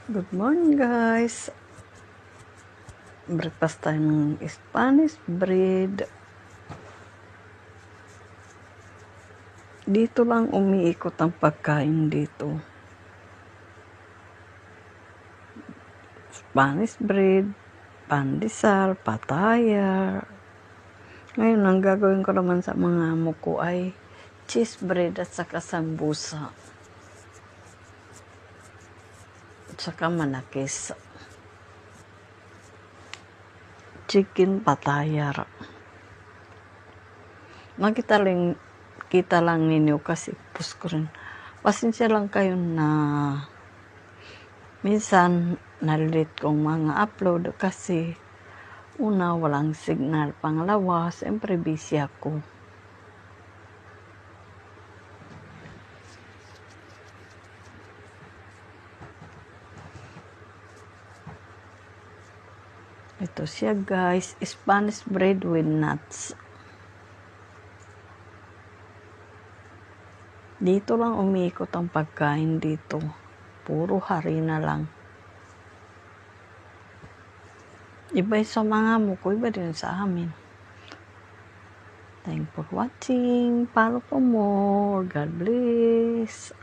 Good morning guys. Breakfast tayo ng Spanish bread. Dito lang umiikot ang pagkain dito. Spanish bread, pandesal, pataya. Ngayon ang gagawin ko naman sa mga amo ko ay cheese bread at saka sambusa. At saka manakis. Chicken patayar. Kita lang ninyo kasi post ko rin. Pasensya lang kayo na minsan nalit kong mga upload kasi una walang signal, pangalawa siyempre busy ako. Ito siya guys, Spanish bread with nuts. Dito lang umiikot ang pagkain dito. Puro harina lang. Iba sa mga amo ko, iba din sa amin. Thanks for watching. Follow for more. God bless.